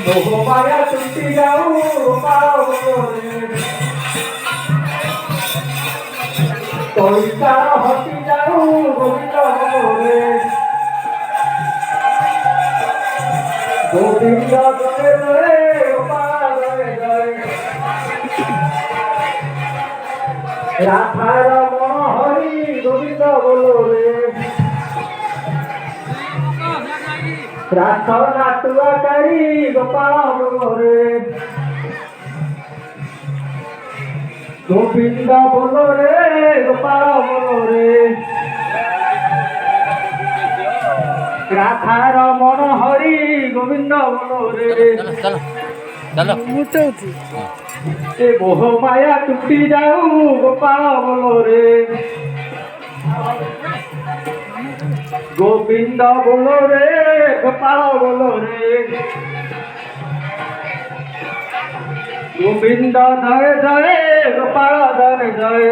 মোহমায়া ছুটি যাও গোপাল পয়সা হটি যাও গোবিন্দ রে গোবিন্দ জয় জয় গোপাল জয় জয় রাধার মন হরি গোবিন্দ বলো রে রাধ নাটুয়াকারী গোপাল বলো রে গোবিন্দ বলো রে গোপাল বলো রে রাধার মন হরি গোবিন্দ বলো রে এ মোহ মায়া টুটি যাও গোপাল বলো রে গোবিন্দ বলো রে গোপাল বলো রে গোবিন্দ জয় জয় গোপাল জয় জয়